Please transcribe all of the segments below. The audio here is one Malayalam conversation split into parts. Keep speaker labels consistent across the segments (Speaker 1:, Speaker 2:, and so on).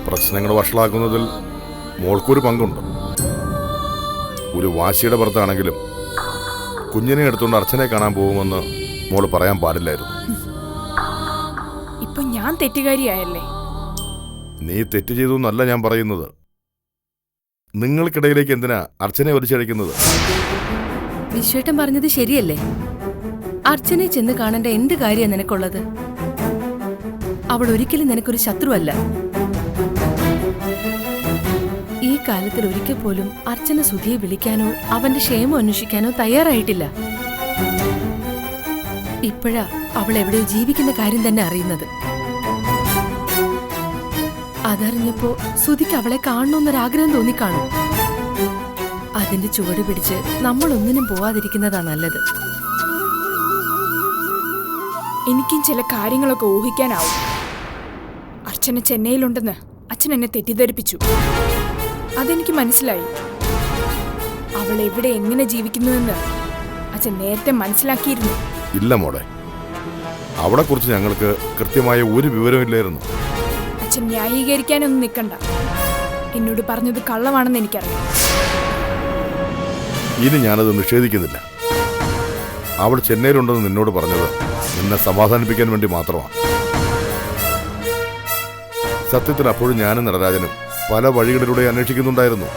Speaker 1: പ്രശ്നങ്ങൾ വഷളാക്കുന്നതിൽ മോൾക്കൊരു പങ്കുണ്ട്. ഒരു വാശിയുടെ പുറത്താണെങ്കിലും കുഞ്ഞിനെ എടുത്തുകൊണ്ട് അർച്ചനെ കാണാൻ പോകുമെന്ന് മോള് പറയാൻ പാടില്ലായിരുന്നു.
Speaker 2: ഇപ്പൊ ഞാൻ തെറ്റുകാരിയായല്ലേ?
Speaker 1: നീ തെറ്റ് ചെയ്തു എന്നല്ല ഞാൻ പറയുന്നത്. നിങ്ങൾക്കിടയിലേക്ക് എന്തിനാ അർച്ചനെ വലിച്ചഴിക്കുന്നത്?
Speaker 3: വിശ്വേട്ടൻ പറഞ്ഞത് ശരിയല്ലേ? അർച്ചനെ ചെന്ന് കാണേണ്ട എന്ത് കാര്യമാണ് നിനക്കുള്ളത്? അവൾ ഒരിക്കലും നിനക്കൊരു ശത്രുവല്ല. ഈ കാലത്തിൽ ഒരിക്കൽ പോലും അർച്ചന സുധിയെ വിളിക്കാനോ അവന്റെ ക്ഷേമം അന്വേഷിക്കാനോ തയ്യാറായിട്ടില്ല. ഇപ്പോഴാ അവൾ എവിടെയോ ജീവിക്കുന്ന കാര്യം തന്നെ അറിയുന്നത്. അതറിഞ്ഞപ്പോ സുധിക്ക് അവളെ കാണണമെന്നൊരാഗ്രഹം തോന്നിക്കാണും. അതിന്റെ ചുവട് പിടിച്ച് നമ്മൾ ഒന്നിനും പോവാതിരിക്കുന്നതാ നല്ലത്.
Speaker 2: എനിക്കും ചില കാര്യങ്ങളൊക്കെ ഊഹിക്കാനാവും. അർച്ചന ചെന്നൈയിലുണ്ടെന്ന് അച്ഛൻ എന്നെ തെറ്റിദ്ധരിപ്പിച്ചു. അതെനിക്ക് മനസ്സിലായി. അവൾ എവിടെ എങ്ങനെ ജീവിക്കുന്നുവെന്ന് അച്ഛൻ നേരത്തെ മനസ്സിലാക്കിയിരുന്നു.
Speaker 1: ഇല്ല മോളെ, അവളെ കുറിച്ച് ഞങ്ങൾക്ക് കൃത്യമായ ഒരു വിവരമില്ലായിരുന്നു.
Speaker 2: അച്ഛൻ ന്യായീകരിക്കാനൊന്നും നിൽക്കണ്ട. എന്നോട് പറഞ്ഞത് കള്ളമാണെന്ന് എനിക്കറിയാം.
Speaker 1: ഇനി ഞാനത് നിഷേധിക്കുന്നില്ല. അവൾ ചെന്നൈയിലുണ്ടെന്ന് നിന്നോട് പറഞ്ഞത് നിന്നെ സമാധാനിപ്പിക്കാൻ വേണ്ടി മാത്രമാണ്. സത്യത്തിൽ അപ്പോഴും ഞാനും നടരാജനും പല വഴികളിലൂടെ അന്വേഷിക്കുന്നുണ്ടായിരുന്നു.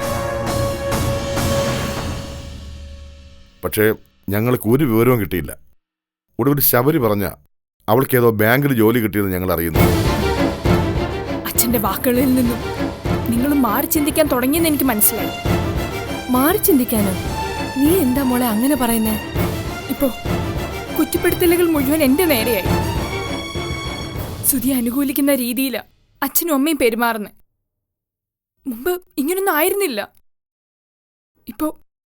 Speaker 1: പക്ഷേ ഞങ്ങൾക്ക് ഒരു വിവരവും കിട്ടിയില്ല. ഒടുവിൽ ശബരി പറഞ്ഞ അവൾക്ക് ഏതോ ബാങ്കിൽ ജോലി കിട്ടിയെന്ന് ഞങ്ങൾ അറിയുന്നു.
Speaker 2: അച്ഛന്റെ വാക്കുകളിൽ നിന്നും നിങ്ങൾ മാറി ചിന്തിക്കാൻ തുടങ്ങിയെന്ന് എനിക്ക് മനസ്സിലായി.
Speaker 3: മാറി ചിന്തിക്കാനോ? നീ എന്താ മോളെ അങ്ങനെ പറയുന്നേ?
Speaker 2: ഇപ്പോ കുറ്റപ്പെടുത്തലുകൾ മുഴുവൻ എന്റെ നേരെയായി. സുധി അനുകൂലിക്കുന്ന രീതിയിലാ അച്ഛനും അമ്മയും പെരുമാറുന്നത്. മുമ്പ് ഇങ്ങനൊന്നും ആയിരുന്നില്ല. ഇപ്പോ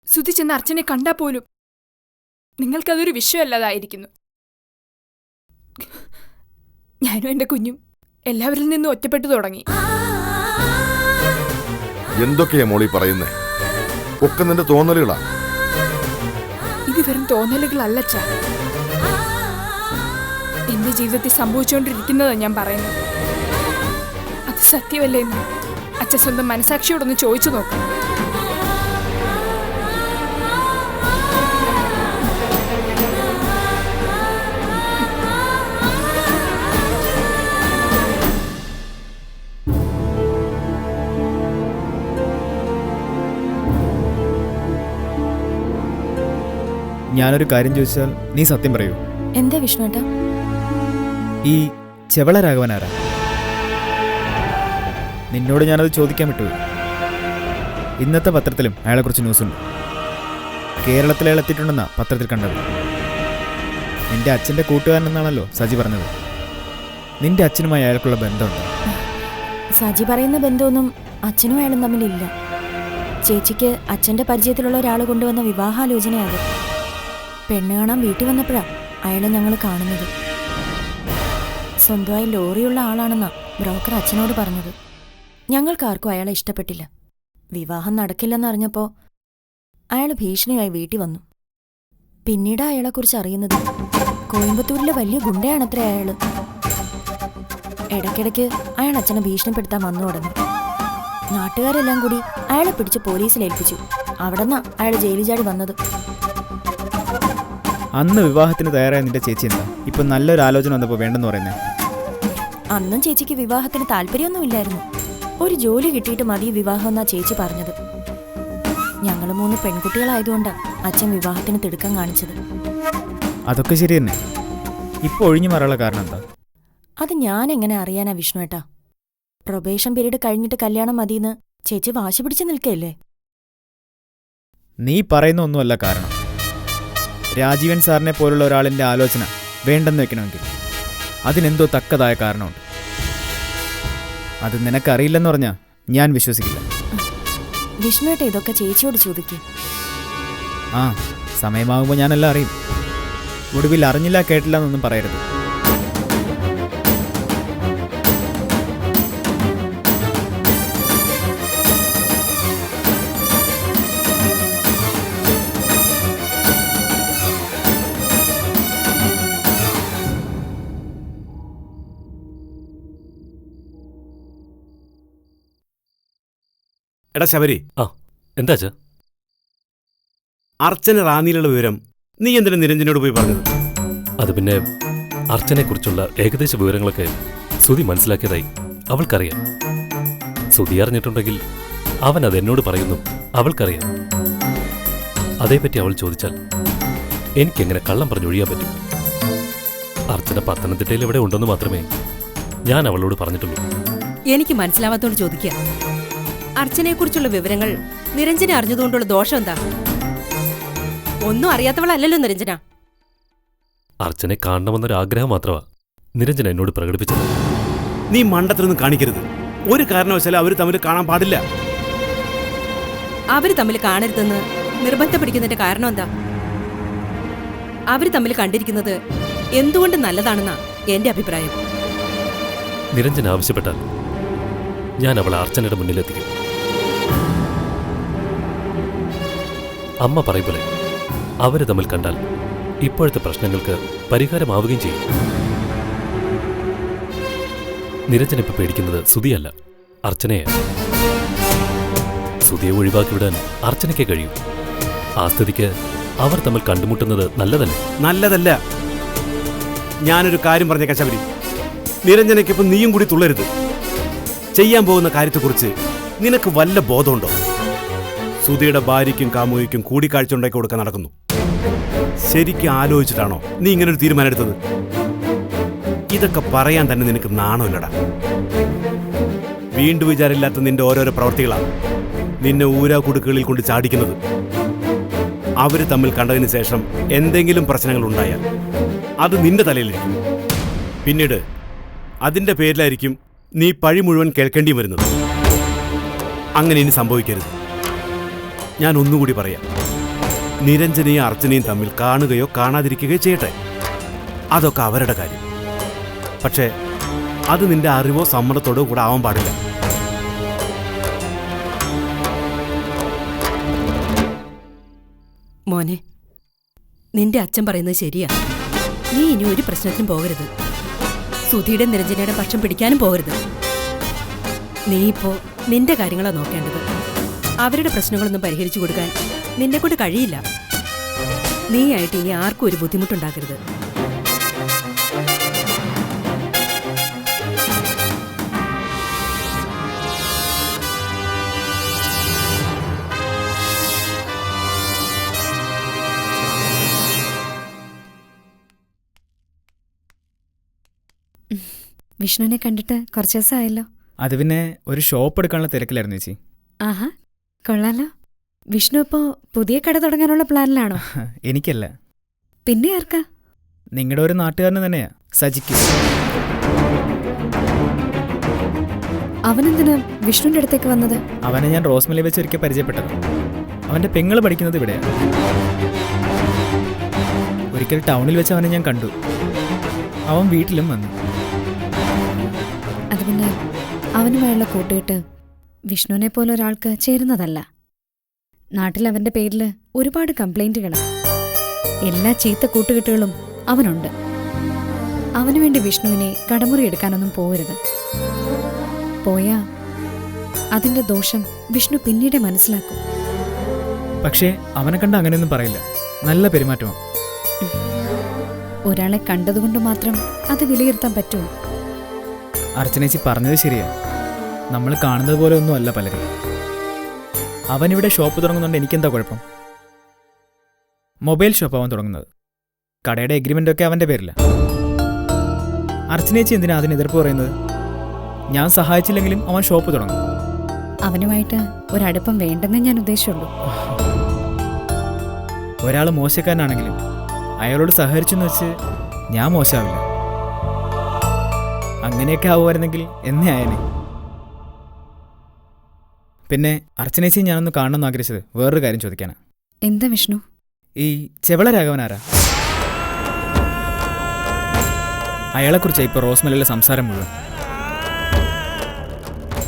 Speaker 2: സുധി ചെന്ന് അർച്ചനെ കണ്ടാ പോലും നിങ്ങൾക്കതൊരു വിഷയമല്ലാതായിരിക്കുന്നു. ഞാനും എന്റെ കുഞ്ഞും എല്ലാവരിൽ നിന്നും ഒറ്റപ്പെട്ടു തുടങ്ങി.
Speaker 1: എന്തൊക്കെയാ മോളി പറയുന്നേ? ഒക്കെ നിന്റെ തോന്നലുകളാ.
Speaker 2: ഇത് വെറും തോന്നലുകളല്ലച്ച. എന്റെ ജീവിതത്തിൽ സംഭവിച്ചുകൊണ്ടിരിക്കുന്നതാ ഞാൻ പറയുന്നത്. അത് സത്യമല്ലേ എന്ന് അച്ഛൻ സ്വന്തം മനസാക്ഷിയോടൊന്ന് ചോദിച്ചു നോക്കാം.
Speaker 4: ഞാനൊരു കാര്യം ചോദിച്ചാൽ നീ സത്യം പറയൂ.
Speaker 5: എന്താ വിഷ്ണുട്ടാ?
Speaker 4: ഈ ചെവള രാഘവനാരാ? നിന്നോട് ഞാനത് ചോദിക്കാൻ വിട്ടുപോയി. ഇന്നത്തെ പത്രത്തിലും അയാളെക്കുറിച്ച് ന്യൂസുണ്ട്. കേരളത്തിൽ അയാൾ എത്തിയിട്ടുണ്ടെന്നാ പത്രത്തിൽ കണ്ടത്. നിന്റെ അച്ഛൻ്റെ കൂട്ടുകാരനെന്നാണല്ലോ സജി പറഞ്ഞത്. നിന്റെ അച്ഛനുമായി അയാൾക്കുള്ള ബന്ധമുണ്ട്?
Speaker 5: സജി പറയുന്ന ബന്ധമൊന്നും അച്ഛനും അയാളും തമ്മിലില്ല. ചേച്ചിക്ക് അച്ഛൻ്റെ പരിചയത്തിലുള്ള ഒരാൾ കൊണ്ടുവന്ന വിവാഹാലോചനയാകും. പെണ്ണ് കാണാൻ വീട്ടിൽ വന്നപ്പോഴാണ് അയാളെ ഞങ്ങൾ കാണുന്നത്. സ്വന്തമായി ലോറിയുള്ള ആളാണെന്നാ ബ്രോക്കർ അച്ഛനോട് പറഞ്ഞത്. ഞങ്ങൾക്കാർക്കും അയാളെ ഇഷ്ടപ്പെട്ടില്ല. വിവാഹം നടക്കില്ലെന്നറിഞ്ഞപ്പോൾ അയാൾ ഭീഷണിയായി വീട്ടിൽ വന്നു. പിന്നീട് അയാളെക്കുറിച്ച് അറിയുന്നത് കോയമ്പത്തൂരിലെ വലിയ ഗുണ്ടയാണത്രേ അയാൾ. ഇടയ്ക്കിടയ്ക്ക് അയാൾ അച്ഛനെ ഭീഷണിപ്പെടുത്താൻ വന്നു തുടങ്ങി. നാട്ടുകാരെല്ലാം കൂടി അയാളെ പിടിച്ച് പോലീസിൽ ഏൽപ്പിച്ചു. അവിടെന്നാ അയാൾ ജയിലിൽ ചാടി വന്നത്.
Speaker 4: അന്ന് വിവാഹത്തിന് തയ്യാറായ നിന്റെ ചേച്ചി എന്താ ഇപ്പൊ നല്ലൊരു ആലോചന വന്നപ്പോൾ വേണ്ടെന്ന് പറയുന്നത്?
Speaker 5: അന്നും ചേച്ചിക്ക് വിവാഹത്തിന് താല്പര്യമൊന്നുമില്ലായിരുന്നു. ഒരു ജോലി കിട്ടിയിട്ട് മതി വിവാഹം എന്നാ ചേച്ചി പറഞ്ഞത്. ഞങ്ങൾ 3 പെൺകുട്ടികളായതുകൊണ്ടാ അച്ഛൻ വിവാഹത്തിന് തിടുക്കം കാണിച്ചത്.
Speaker 4: അതൊക്കെ ശരി തന്നെ. ഇപ്പൊ ഒഴിഞ്ഞു മാറാനുള്ള കാരണം എന്താ?
Speaker 5: അത് ഞാൻ എങ്ങനെ അറിയാനാ വിഷ്ണുവേട്ടാ? പ്രൊബേഷൻ പീരീഡ് കഴിഞ്ഞിട്ട് കല്യാണം മതിയെന്ന് ചേച്ചി വാശി പിടിച്ച് നിൽക്കല്ലേ?
Speaker 4: നീ പറയുന്ന ഒന്നുമല്ല കാരണം. രാജീവൻ സാറിനെ പോലുള്ള ഒരാളിൻ്റെ ആലോചന വേണ്ടെന്ന് വെക്കണമെങ്കിൽ അതിനെന്തോ തക്കതായ കാരണമുണ്ട്. അത് നിനക്കറിയില്ലെന്ന് പറഞ്ഞാൽ ഞാൻ വിശ്വസിക്കില്ല.
Speaker 5: വിഷ്ണുവേട്ട ഇതൊക്കെ ചേച്ചിയോട് ചോദിക്കും.
Speaker 4: ആ, സമയമാകുമ്പോൾ ഞാനെല്ലാം അറിയും. ഒടുവിൽ അറിഞ്ഞില്ല കേട്ടില്ല എന്നൊന്നും പറയരുത്.
Speaker 6: എടാ ശബരി,
Speaker 7: എന്താ അച്ഛാ?
Speaker 6: അർച്ചന റാന്നിയിലുള്ള വിവരം നീ എന്തിനാ നിരഞ്ജനോട് പോയി പറഞ്ഞത്?
Speaker 7: അത് പിന്നെ അർച്ചനെക്കുറിച്ചുള്ള ഏകദേശ വിവരങ്ങളൊക്കെ സുധി മനസ്സിലാക്കിയതായി അവൾക്കറിയാം. സുധി അറിഞ്ഞിട്ടുണ്ടെങ്കിൽ അവൻ അത് എന്നോട് പറയുന്നു അവൾക്കറിയാം. അതേപ്പറ്റി അവൾ ചോദിച്ചാൽ എനിക്കെങ്ങനെ കള്ളം പറഞ്ഞൊഴിയാൻ പറ്റും? അർച്ചന പത്തനംതിട്ടയിൽ എവിടെ ഉണ്ടെന്ന് മാത്രമേ ഞാൻ അവളോട് പറഞ്ഞിട്ടുള്ളൂ.
Speaker 8: എനിക്ക് മനസ്സിലാവാത്തോണ്ട് ചോദിക്കുക, അർച്ചനയെക്കുറിച്ചുള്ള വിവരങ്ങൾ നിരഞ്ജന അറിഞ്ഞതുകൊണ്ടുള്ള ദോഷം എന്താ? ഒന്നും അറിയാത്തവളല്ലല്ലോ നിരഞ്ജന.
Speaker 7: അർച്ചനെ കാണണമെന്നൊരാഗ്രഹം മാത്രമാ നിരഞ്ജന എന്നോട് പ്രകടിപ്പിച്ചത്.
Speaker 6: നീ മണ്ടത്തിലൊന്നും കാണിക്കരുത്. ഒരു കാരണവശാലും അവർ തമ്മിൽ കാണാൻ പാടില്ല.
Speaker 8: അവര് തമ്മിൽ കാണരുതെന്ന് നിർബന്ധം പിടിക്കുന്നതിന്റെ കാരണം എന്താ? അവര് തമ്മിൽ കണ്ടിരിക്കുന്നത് എന്തുകൊണ്ട് നല്ലതാണെന്നാ എന്റെ അഭിപ്രായം.
Speaker 7: നിരഞ്ജന ആവശ്യപ്പെട്ടാൽ ഞാൻ അവളെ അർച്ചനയുടെ മുന്നിലെത്തിക്കും. അമ്മ പറയൂലെ, അവര് തമ്മിൽ കണ്ടാൽ ഇപ്പോഴത്തെ പ്രശ്നങ്ങൾക്ക് പരിഹാരമാവുകയും ചെയ്യും. നിരഞ്ജന ഇപ്പൊ പേടിക്കുന്നത് സുധിയല്ല, അർച്ചനയെ. സുധിയെ ഒഴിവാക്കി വിടാൻ അർച്ചനയ്ക്ക് കഴിയും. ആ സ്ഥിതിക്ക് അവർ തമ്മിൽ കണ്ടുമുട്ടുന്നത് നല്ലതല്ലേ?
Speaker 6: നല്ലതല്ല. ഞാനൊരു കാര്യം പറഞ്ഞേക്കാം ശബരി, നിരഞ്ജനയ്ക്കിപ്പം നീയും കൂടി തുള്ളരുത്. ചെയ്യാൻ പോകുന്ന കാര്യത്തെക്കുറിച്ച് നിനക്ക് വല്ല ബോധമുണ്ടോ? സുധിയുടെ ഭാര്യയ്ക്കും കാമുകിക്കും കൂടിക്കാഴ്ച ഉണ്ടാക്കി കൊടുക്കാൻ നടക്കുന്നു. ശരിക്കും ആലോചിച്ചിട്ടാണോ നീ ഇങ്ങനൊരു തീരുമാനം എടുത്തത്? ഇതൊക്കെ പറയാൻ തന്നെ നിനക്ക് നാണമില്ലടാ. വീണ്ടും വിചാരമില്ലാത്ത നിന്റെ ഓരോരോ പ്രവർത്തികളാണ് നിന്നെ ഊരാകുടുക്കുകളിൽ കൊണ്ട് ചാടിക്കുന്നത്. അവര് തമ്മിൽ കണ്ടതിന് ശേഷം എന്തെങ്കിലും പ്രശ്നങ്ങൾ ഉണ്ടായാൽ അത് നിന്റെ തലയിലിരിക്കും. പിന്നീട് അതിന്റെ പേരിലായിരിക്കും നീ പഴി മുഴുവൻ കേൾക്കേണ്ടി വരുന്നത്. അങ്ങനെ ഇനി സംഭവിക്കരുത്. ഞാൻ ഒന്നുകൂടി പറയാം, നിരഞ്ജനയും അർച്ചനയും തമ്മിൽ കാണുകയോ കാണാതിരിക്കുകയോ ചെയ്യട്ടെ, അതൊക്കെ അവരുടെ കാര്യം. പക്ഷേ അത് നിന്റെ അറിവോ സമ്മതത്തോടോ കൂടെ ആവാൻ പാടില്ല.
Speaker 8: മോനെ, നിന്റെ അച്ഛൻ പറയുന്നത് ശരിയാ. നീ ഇനി ഒരു പ്രശ്നത്തിനും പോകരുത്. സുധിയുടെ നിരഞ്ജനയുടെ പക്ഷം പിടിക്കാനും പോകരുത്. നീ ഇപ്പോ നിന്റെ കാര്യങ്ങളാ നോക്കേണ്ടത്. അവരുടെ പ്രശ്നങ്ങളൊന്നും പരിഹരിച്ചു കൊടുക്കാൻ നിന്നെക്കൊണ്ട് കഴിയില്ല. നീയായിട്ട് ഇനി ആർക്കും ഒരു ബുദ്ധിമുട്ടുണ്ടാക്കരുത്.
Speaker 9: വിഷ്ണുവിനെ കണ്ടിട്ട് കുറച്ച് ദിവസമായല്ലോ.
Speaker 4: അത് പിന്നെ ഒരു ഷോപ്പ് എടുക്കാനുള്ള തിരക്കിലായിരുന്നു ചേച്ചി.
Speaker 9: ആഹാ, കൊള്ളാലോ. വിഷ്ണു ഇപ്പോ പുതിയ കട തുടങ്ങാനുള്ള പ്ലാനിലാണോ?
Speaker 4: എനിക്കല്ല,
Speaker 9: പിന്നെ ആർക്കാ?
Speaker 4: നിങ്ങളുടെ ഒരു നാട്ടുകാരന് തന്നെയാ, സജിക്ക്.
Speaker 9: അവനെന്തിനാ വിഷ്ണുവിന്റെ അടുത്തേക്ക് വന്നത്?
Speaker 4: അവനെ ഞാൻ റോസ്മലി വെച്ച് ഒരിക്കൽ പരിചയപ്പെട്ടത്. അവന്റെ പെങ്ങള് പഠിക്കുന്നത് ഇവിടെയാണ്. ഒരിക്കൽ ടൗണിൽ വെച്ച് അവനെ ഞാൻ കണ്ടു. അവൻ വീട്ടിലും വന്നു.
Speaker 9: അത് പിന്നെ അവനുമായുള്ള കൂട്ടുകെട്ട് വിഷ്ണുവിനെ പോലെ ഒരാൾക്ക് ചേരുന്നതല്ല. നാട്ടിൽ അവന്റെ പേരിൽ ഒരുപാട് കംപ്ലൈന്റുകൾ. എല്ലാ ചീത്ത കൂട്ടുകെട്ടുകളും അവനുണ്ട്. അവനു വേണ്ടി വിഷ്ണുവിനെ കടമുറി എടുക്കാനൊന്നും പോകരുത്. പോയാ അതിന്റെ ദോഷം വിഷ്ണു പിന്നീട് മനസ്സിലാക്കും.
Speaker 4: പക്ഷേ അവനെ കണ്ട അങ്ങനെയൊന്നും പറയില്ല. നല്ല പെരുമാറ്റമാണ്.
Speaker 9: ഒരാളെ കണ്ടതുകൊണ്ട് മാത്രം അത് വിലയിരുത്താൻ പറ്റുമോ?
Speaker 4: അർച്ചനേച്ചി പറഞ്ഞത് ശരിയാ. നമ്മൾ കാണുന്നത് പോലെ ഒന്നും അല്ല പലരും. അവനിവിടെ ഷോപ്പ് തുടങ്ങുന്നുണ്ട്. എനിക്കെന്താ കുഴപ്പം? മൊബൈൽ ഷോപ്പ് അവൻ തുടങ്ങുന്നത്. കടയുടെ എഗ്രിമെൻ്റ് ഒക്കെ അവൻ്റെ പേരില്ല. അർച്ചനേച്ചി എന്തിനാ അതിന് എതിർപ്പ് പറയുന്നത്? ഞാൻ സഹായിച്ചില്ലെങ്കിലും അവൻ ഷോപ്പ് തുടങ്ങും.
Speaker 9: അവനുമായിട്ട് ഒരടുപ്പം വേണ്ടെന്നേ ഞാൻ ഉദ്ദേശിച്ചുള്ളൂ.
Speaker 4: ഒരാൾ മോശക്കാരനാണെങ്കിലും അയാളോട് സഹകരിച്ചെന്ന് വെച്ച് ഞാൻ മോശമാവില്ല. അങ്ങനെയൊക്കെ ആവുമായിരുന്നെങ്കിൽ എന്നേ ആയനെ. പിന്നെ അർച്ചനേച്ചി ഞാനൊന്ന് കാണണമെന്ന് ആഗ്രഹിച്ചത് വേറൊരു കാര്യം ചോദിക്കാനാ.
Speaker 9: എന്താ വിഷ്ണു?
Speaker 4: ഈ ചെവള രാഘവൻ ആരാ? അയാളെക്കുറിച്ചാണ് ഇപ്പോൾ റോസ്മലയിലെ സംസാരം മുഴുവൻ.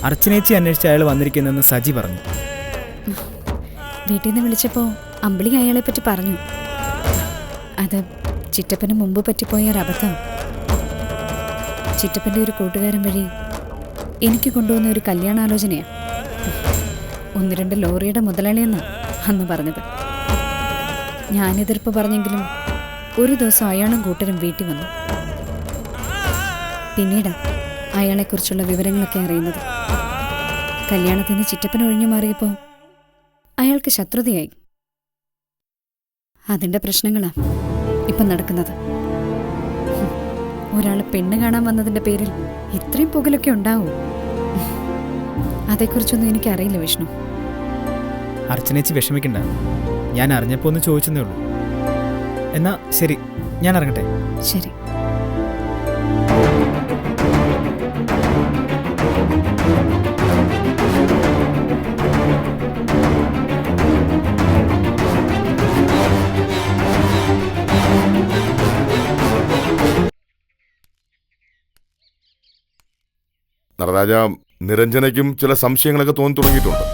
Speaker 4: അർച്ചനേച്ചി അന്വേഷിച്ച് അയാൾ വന്നിരിക്കുന്നെന്ന് സജി പറഞ്ഞു.
Speaker 9: വീട്ടിൽ നിന്ന് വിളിച്ചപ്പോ അമ്പിളി അയാളെ പറ്റി പറഞ്ഞു. അത് ചിറ്റപ്പന് മുമ്പ് പറ്റിപ്പോയ ഒരബദ്ധം. ചിറ്റപ്പൻ്റെ ഒരു കൂട്ടുകാരൻ വഴി എനിക്ക് കൊണ്ടുവന്ന ഒരു കല്യാണാലോചനയാ. 1-2 ലോറിയുടെ മുതലാളിയെന്നാ അന്ന് പറഞ്ഞത്. ഞാനെതിർപ്പ് പറഞ്ഞെങ്കിലും ഒരു ദിവസം അയാളും കൂട്ടരും വീട്ടിൽ വന്നു. പിന്നീടാ അയാളെക്കുറിച്ചുള്ള വിവരങ്ങളൊക്കെ അറിയുന്നത്. കല്യാണത്തിന് ചിറ്റപ്പൻ ഒഴിഞ്ഞു മാറിയപ്പോൾ അയാൾക്ക് ശത്രുതയായി. അതിന്റെ പ്രശ്നങ്ങളാ ഇപ്പം നടക്കുന്നത്. ഒരാൾ പെണ്ണ് കാണാൻ വന്നതിന്റെ പേരിൽ ഇത്രയും പുകലൊക്കെ ഉണ്ടാവും. അതേക്കുറിച്ചൊന്നും എനിക്കറിയില്ല വിഷ്ണു.
Speaker 4: അർച്ചനേച്ചി വിഷമിക്കണ്ട, ഞാൻ അറിഞ്ഞപ്പോൾ ഒന്ന് ചോദിച്ചെന്നേ ഉള്ളൂ. എന്നാ ശരി, ഞാൻ ഇറങ്ങട്ടെ.
Speaker 9: ശരി.
Speaker 1: നടരാജ, നിരഞ്ജനയ്ക്കും ചില സംശയങ്ങളൊക്കെ തോന്നി തുടങ്ങിയിട്ടുണ്ട്.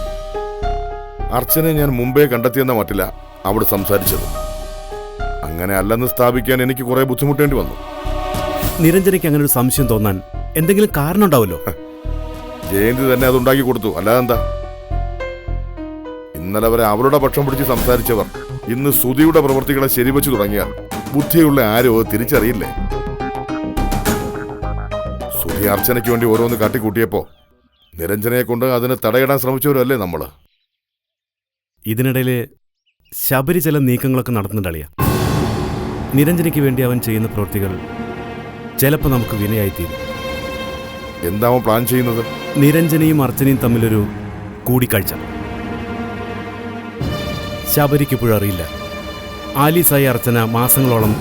Speaker 1: അർച്ചനെ ഞാൻ മുമ്പേ കണ്ടെത്തിയെന്ന മട്ടില്ല അവിടെ സംസാരിച്ചത്. അങ്ങനെ അല്ലെന്ന് സ്ഥാപിക്കാൻ എനിക്ക് കുറെ ബുദ്ധിമുട്ടേണ്ടി വന്നു.
Speaker 6: നിരഞ്ജനയ്ക്ക് അങ്ങനെ ഒരു സംശയം തോന്നാൻ എന്തെങ്കിലും കാരണം ഉണ്ടാവുമല്ലോ.
Speaker 1: ജയന്തി തന്നെ അതുണ്ടാക്കി കൊടുത്തു, അല്ലാതെന്താ? ഇന്നലെ വരെ അവരുടെ പക്ഷം പിടിച്ച് സംസാരിച്ചവർ ഇന്ന് സുധിയുടെ പ്രവൃത്തികളെ ശരിവച്ചു തുടങ്ങിയാൽ ബുദ്ധിയുള്ള ആരോ തിരിച്ചറിയില്ലേ? സുധി അർച്ചനയ്ക്ക് വേണ്ടി ഓരോന്ന് കാട്ടിക്കൂട്ടിയപ്പോ നിരഞ്ജനയെ കൊണ്ട് അതിന് തടയിടാൻ ശ്രമിച്ചവരല്ലേ നമ്മള്?
Speaker 6: ഇതിനിടയിൽ ശബരി ചില നീക്കങ്ങളൊക്കെ നടത്തുന്നുണ്ടളിയ. നിരഞ്ജനയ്ക്ക് വേണ്ടി അവൻ ചെയ്യുന്ന പ്രവൃത്തികൾ ചിലപ്പോൾ നമുക്ക് വിനയായിത്തീരും.
Speaker 1: എന്താ അവൻ പ്ലാൻ ചെയ്യുന്നത്?
Speaker 6: നിരഞ്ജനയും അർച്ചനയും തമ്മിലൊരു കൂടിക്കാഴ്ച. ശബരിക്ക് ഇപ്പോഴും അറിയില്ല ആലീസായി അർച്ചന മാസങ്ങളോളം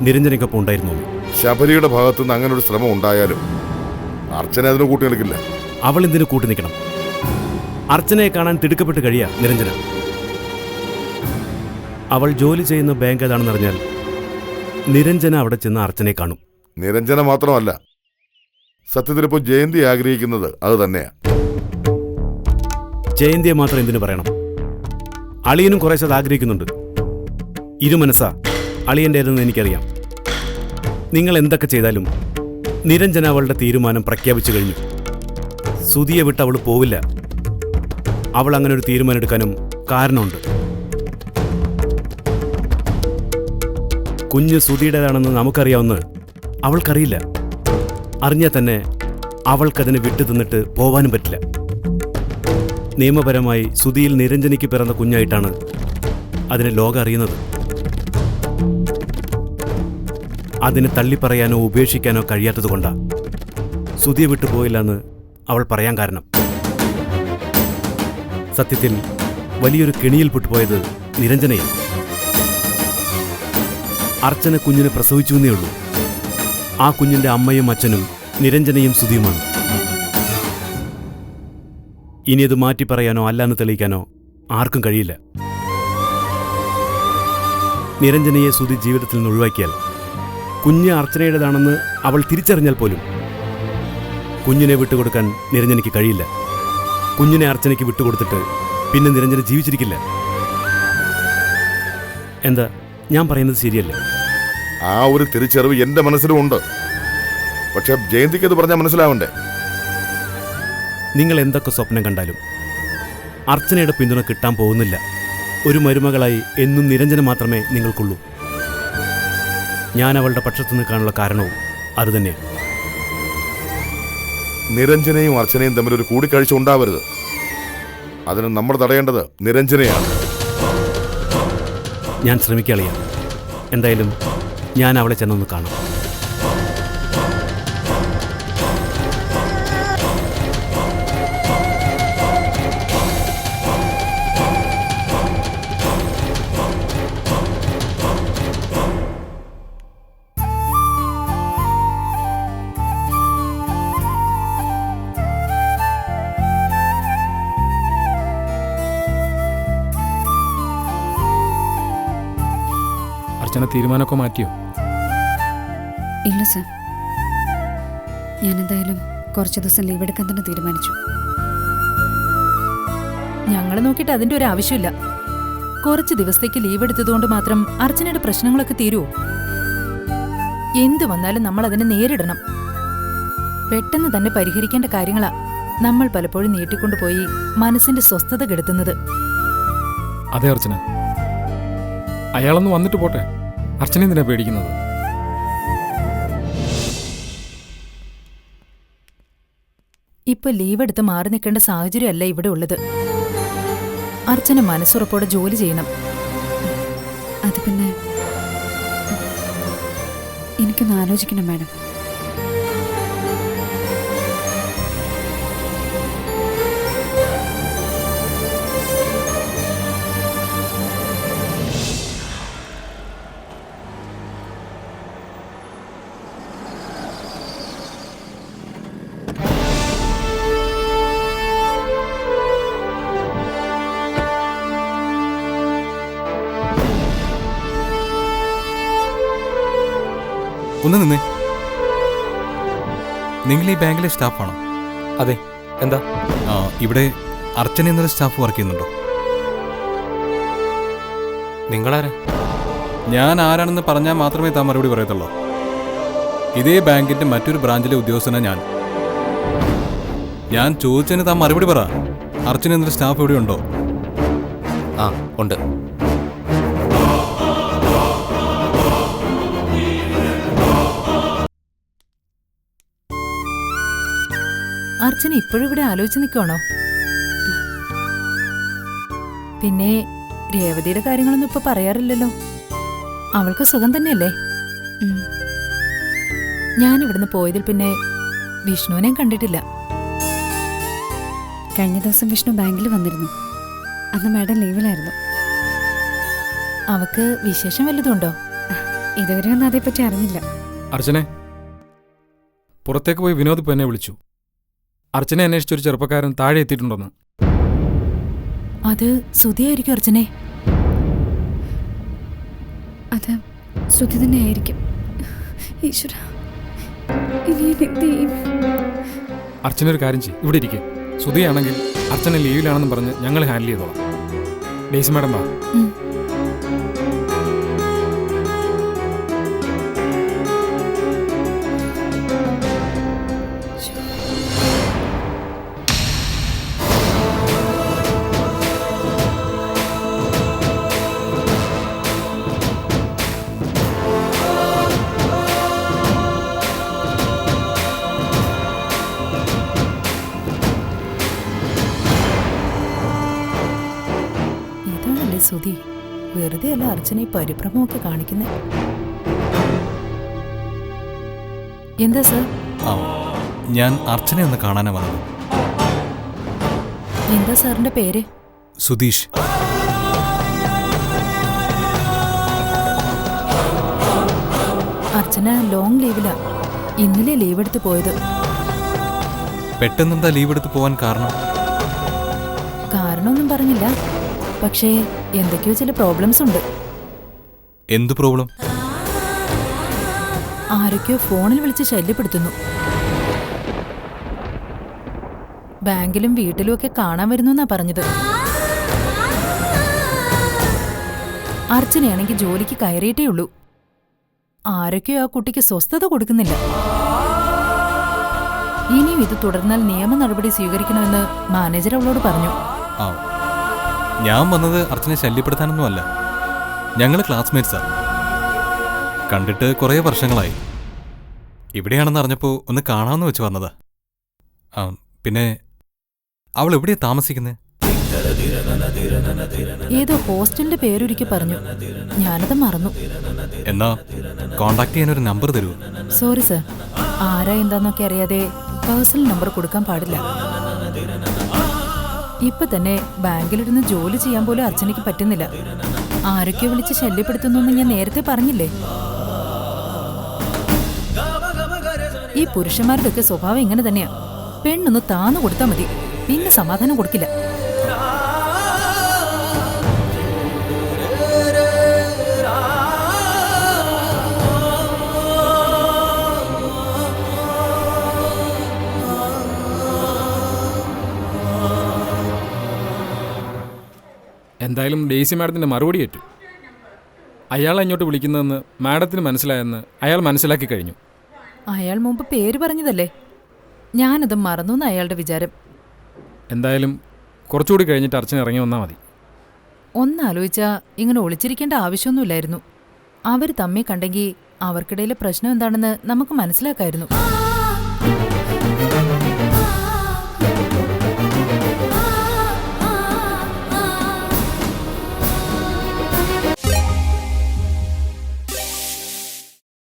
Speaker 6: നിരഞ്ജനയ്ക്കൊപ്പം ഉണ്ടായിരുന്നു.
Speaker 1: ശബരിയുടെ ഭാഗത്തുനിന്ന് അങ്ങനെ ഒരു ശ്രമം ഉണ്ടായാലും അർച്ചന അതിന് കൂട്ടി നിൽക്കില്ല.
Speaker 6: അവൾ എന്തിനു കൂട്ടി നിൽക്കണം? അർച്ചനയെ കാണാൻ തിടുക്കപ്പെട്ട് കഴിയാ നിരഞ്ജന. അവൾ ജോലി ചെയ്യുന്ന ബാങ്ക് ഏതാണെന്നറിഞ്ഞാൽ നിരഞ്ജന അവിടെ ചെന്ന് അർച്ചനയെ കാണും.
Speaker 1: നിരഞ്ജന മാത്രമല്ല, സത്യത്തിൽ ഇപ്പോൾ ജയന്തി ആഗ്രഹിക്കുന്നത് അത് തന്നെയാ.
Speaker 6: ജയന്തിയെ മാത്രം എന്തിനു പറയണം? അളിയനും കുറേശ്ശെ അത് ആഗ്രഹിക്കുന്നുണ്ട്. ഇരുമനസ്സാ അളിയൻ്റേതെന്ന് എനിക്കറിയാം. നിങ്ങൾ എന്തൊക്കെ ചെയ്താലും നിരഞ്ജന അവളുടെ തീരുമാനം പ്രഖ്യാപിച്ചു കഴിഞ്ഞു. സുധിയെ വിട്ട് അവൾ പോവില്ല. അവൾ അങ്ങനെ ഒരു തീരുമാനം എടുക്കാനും കാരണമുണ്ട്. കുഞ്ഞ് സുധിയുടേതാണെന്ന് നമുക്കറിയാവുന്ന അവൾക്കറിയില്ല. അറിഞ്ഞാൽ തന്നെ അവൾക്കതിനെ വിട്ടു തിന്നിട്ട് പോവാനും പറ്റില്ല. നിയമപരമായി സുധിയിൽ നിരഞ്ജനയ്ക്ക് പിറന്ന കുഞ്ഞായിട്ടാണ് അതിനെ ലോകം അറിയുന്നത്. അതിനെ തള്ളിപ്പറയാനോ ഉപേക്ഷിക്കാനോ കഴിയാത്തതുകൊണ്ടാ സുധിയെ വിട്ടു പോയില്ലെന്ന് അവൾ പറയാൻ കാരണം. സത്യത്തിൽ വലിയൊരു കെണിയിൽ പെട്ടുപോയത് നിരഞ്ജനയാണ്. അർച്ചന കുഞ്ഞിനെ പ്രസവിച്ചുവെന്നേ ഉള്ളൂ. ആ കുഞ്ഞിന്റെ അമ്മയും അച്ഛനും നിരഞ്ജനയും സുധിയുമാണ്. ഇനി അത് മാറ്റി പറയാനോ അല്ലാന്ന് തെളിയിക്കാനോ ആർക്കും കഴിയില്ല. നിരഞ്ജനയെ സുധി ജീവിതത്തിൽ നിന്ന് ഒഴിവാക്കിയാൽ കുഞ്ഞ് അർച്ചനയുടേതാണെന്ന് അവൾ തിരിച്ചറിഞ്ഞാൽ പോലും കുഞ്ഞിനെ വിട്ടുകൊടുക്കാൻ നിരഞ്ജനയ്ക്ക് കഴിയില്ല. കുഞ്ഞിനെ അർച്ചനയ്ക്ക് വിട്ടുകൊടുത്തിട്ട് പിന്നെ നിരഞ്ജന ജീവിച്ചിരിക്കില്ല. എന്താ ഞാൻ പറയുന്നത് ശരിയല്ലേ?
Speaker 1: ആ ഒരു തിരിച്ചറിവ് എന്റെ മനസ്സിലും ഉണ്ട്. പക്ഷെ ജയന്തിക്ക് അത് പറഞ്ഞാൽ മനസ്സിലാവണ്ടേ?
Speaker 6: നിങ്ങൾ എന്തൊക്കെ സ്വപ്നം കണ്ടാലും അർച്ചനയുടെ പിന്തുണ കിട്ടാൻ പോകുന്നില്ല. ഒരു മരുമകളായി എന്നും നിരഞ്ജന മാത്രമേ നിങ്ങൾക്കുള്ളൂ. ഞാൻ അവളുടെ പക്ഷത്ത് നിൽക്കാനുള്ള കാരണവും അതുതന്നെയാണ്.
Speaker 1: നിരഞ്ജനയും അർച്ചനയും തമ്മിൽ ഒരു കൂടിക്കാഴ്ച ഉണ്ടാവരുത്. അതിന് നമ്മൾ തടയേണ്ടത് നിരഞ്ജനയാണ്.
Speaker 6: ഞാൻ ശ്രമിക്കളിയാണ്. എന്തായാലും ഞാൻ അവളെ ചെന്നൊന്ന് കാണാം.
Speaker 10: അർച്ചന തീരുമാനമൊക്കെ മാറ്റിയോ?
Speaker 9: ഇല്ല സർ, ഞാനെന്തായാലും കുറച്ച് ദിവസം ലീവ് എടുക്കാൻ തന്നെ തീരുമാനിച്ചു.
Speaker 11: ഞങ്ങൾ നോക്കിയിട്ട് അതിന്റെ ഒരു ആവശ്യമില്ല. കുറച്ച് ദിവസത്തേക്ക് ലീവ് എടുത്തതുകൊണ്ട് മാത്രം അർച്ചനയുടെ പ്രശ്നങ്ങളൊക്കെ തീരുവോ? എന്തു വന്നാലും നമ്മൾ അതിനെ നേരിടണം. പെട്ടെന്ന് തന്നെ പരിഹരിക്കേണ്ട കാര്യങ്ങളാ. നമ്മൾ പലപ്പോഴും നീട്ടിക്കൊണ്ടുപോയി മനസ്സിന്റെ സ്വസ്ഥത കെടുത്തുന്നത്.
Speaker 10: അതെ അർച്ചന, അയാളൊന്ന് വന്നിട്ട് പോട്ടെ. അർച്ചന എന്തിനാ പേടിക്കുന്നത്?
Speaker 11: ഇപ്പൊ ലീവ് എടുത്ത് മാറി നിൽക്കേണ്ട സാഹചര്യമല്ല ഇവിടെ ഉള്ളത്. അർച്ചന മനസ്സുറപ്പോടെ ജോലി ചെയ്യണം.
Speaker 9: അത് പിന്നെ എനിക്കൊന്ന് ആലോചിക്കണം മാഡം.
Speaker 12: ഒന്ന് നിന്നേ. നിങ്ങൾ ഈ ബാങ്കിലെ സ്റ്റാഫാണോ?
Speaker 10: അതെ. എന്താ?
Speaker 12: ഇവിടെ അർച്ചന എന്നൊരു സ്റ്റാഫ് വർക്ക് ചെയ്യുന്നുണ്ടോ?
Speaker 10: നിങ്ങളാരാ?
Speaker 12: ഞാൻ ആരാണെന്ന് പറഞ്ഞാൽ മാത്രമേ താൻ മറുപടി പറയത്തുള്ളൂ. ഇതേ ബാങ്കിന്റെ മറ്റൊരു ബ്രാഞ്ചിലെ ഉദ്യോഗസ്ഥനാണ് ഞാൻ ചോദിച്ചതിന് താൻ മറുപടി പറ. അർച്ചന എന്നൊരു സ്റ്റാഫ് ഇവിടെ ഉണ്ടോ?
Speaker 10: ആ, ഉണ്ട്.
Speaker 11: അർച്ചന ഇപ്പോഴും ഇവിടെ ആലോചിച്ച് നിൽക്കുവാണോ? പിന്നെ രേവതിയുടെ കാര്യങ്ങളൊന്നും ഇപ്പൊ പറയാറില്ലല്ലോ. അവൾക്ക് സുഖം തന്നെയല്ലേ? ഞാൻ ഇവിടുന്ന് പോയതിൽ പിന്നെ വിഷ്ണുവിനെ കണ്ടിട്ടില്ല.
Speaker 9: കഴിഞ്ഞ ദിവസം വിഷ്ണു ബാങ്കിൽ വന്നിരുന്നു. അന്ന് മാഡം ലീവിലായിരുന്നു.
Speaker 11: അവക്ക് വിശേഷം വല്ലതുണ്ടോ?
Speaker 9: ഇതുവരെ ഒന്നും അതേപ്പറ്റി അറിഞ്ഞില്ല.
Speaker 10: അർച്ചനെ, പുറത്തേക്ക് പോയി വിനോദ് ഇപ്പൊ എന്നെ വിളിച്ചു. അർച്ചനെ അന്വേഷിച്ചൊരു ചെറുപ്പക്കാരൻ താഴെ എത്തിയിട്ടുണ്ടെന്ന്.
Speaker 11: അത് സുധിയായിരിക്കും അർച്ചനെ.
Speaker 9: അത് ശ്രുതി തന്നെ ആയിരിക്കും. ഈശ്വര, ഇനി എന്ത് ചെയ്യും?
Speaker 10: അർച്ചന ഒരു കാര്യം ചെയ്യും, ഇവിടെ ഇരിക്കും. സുധിയാണെങ്കിൽ അർച്ചന ലീവിലാണെന്ന് പറഞ്ഞ് ഞങ്ങൾ ഹാൻഡിൽ ചെയ്തോളാം. ഡേയ്സി മാഡം വാ.
Speaker 11: സുധി വെറുതെ അല്ല അർച്ചന ഈ പരിഭ്രമമൊക്കെ കാണിക്കുന്നേ. എന്താ സർ?
Speaker 12: ഞാൻ അർച്ചന ഒന്ന് കാണാനാ വന്നത്.
Speaker 11: എന്താ സാറിന്റെ പേര്?
Speaker 12: സുധീഷ്.
Speaker 11: അർച്ചന ലോങ് ലീവിലാ. ഇന്നലെ ലീവ് എടുത്ത് പോയത്.
Speaker 12: പെട്ടെന്നെന്താ ലീവ് എടുത്ത് പോവാൻ കാരണം?
Speaker 11: കാരണമൊന്നും പറഞ്ഞില്ല. പക്ഷേ എന്തൊക്കെയോ ചില പ്രോബ്ലംസ് ഉണ്ട്.
Speaker 12: എന്ത് പ്രോബ്ലം?
Speaker 11: ആരൊക്കെയോ ഫോണിൽ വിളിച്ച് ശല്യപ്പെടുത്തുന്നു. ബാങ്കിലും വീട്ടിലും ഒക്കെ കാണാൻ വരുന്നു എന്നാ പറഞ്ഞത്. അർച്ചനയാണെങ്കിൽ ജോലിക്ക് കയറിയിട്ടേ ഉള്ളൂ. ആരൊക്കെയോ ആ കുട്ടിക്ക് സ്വസ്ഥത കൊടുക്കുന്നില്ല. ഇനിയും ഇത് തുടർന്നാൽ നിയമ നടപടി സ്വീകരിക്കണമെന്ന് മാനേജർ അവളോട് പറഞ്ഞു.
Speaker 12: ഞാൻ വന്നത് അർച്ചനെ ശല്യപ്പെടുത്താനൊന്നുമല്ല. ഞങ്ങൾ ക്ലാസ്മേറ്റ്സാ. കണ്ടിട്ട് കുറേ വർഷങ്ങളായി. ഇവിടെയാണെന്ന് അറിഞ്ഞപ്പോൾ ഒന്ന് കാണാമെന്ന് വെച്ച് വന്നതാ. പിന്നെ അവൾ എവിടെയാ താമസിക്കുന്നത്?
Speaker 11: ഏതോ ഹോസ്റ്റലിന്റെ പേരൊരിക്കൽ പറഞ്ഞു. ഞാനത് മറന്നു.
Speaker 12: എന്നാ കോണ്ടാക്ട് ചെയ്യാനൊരു നമ്പർ തരൂ.
Speaker 11: സോറി സർ, ആരാ എന്താന്നൊക്കെ അറിയാതെ പേഴ്സണൽ നമ്പർ കൊടുക്കാൻ പാടില്ല. ഇപ്പൊ തന്നെ ബാങ്കിലിരുന്ന് ജോലി ചെയ്യാൻ പോലും അർച്ചനയ്ക്ക് പറ്റുന്നില്ല. ആരൊക്കെ വിളിച്ച് ശല്യപ്പെടുത്തുന്നു ഞാൻ നേരത്തെ പറഞ്ഞില്ലേ. ഈ പുരുഷന്മാരുടെ ഒക്കെ സ്വഭാവം ഇങ്ങനെ തന്നെയാ. പെണ്ണൊന്ന് താന്നു കൊടുത്താൽ മതി, പിന്നെ സമാധാനം കൊടുക്കില്ല.
Speaker 10: എന്തായാലും ഡേയ്സി മാഡത്തിൻ്റെ മറുപടി ഏറ്റു. അയാൾ അങ്ങോട്ട് വിളിക്കുന്നതെന്ന് മാഡത്തിന് മനസ്സിലായെന്ന് അയാൾ മനസ്സിലാക്കി കഴിഞ്ഞു.
Speaker 11: അയാൾ മുമ്പ് പേര് പറഞ്ഞതല്ലേ. ഞാനത് മറന്നു എന്ന് അയാളുടെ വിചാരം.
Speaker 10: എന്തായാലും കുറച്ചുകൂടി കഴിഞ്ഞിട്ട് അർച്ചന ഇറങ്ങി വന്നാൽ മതി.
Speaker 11: ഒന്നാലോചിച്ചാ ഇങ്ങനെ ഒളിച്ചിരിക്കേണ്ട ആവശ്യമൊന്നുമില്ലായിരുന്നു. അവർ തമ്മി കണ്ടെങ്കിൽ അവർക്കിടയിലെ പ്രശ്നം എന്താണെന്ന് നമുക്ക് മനസ്സിലാക്കായിരുന്നു.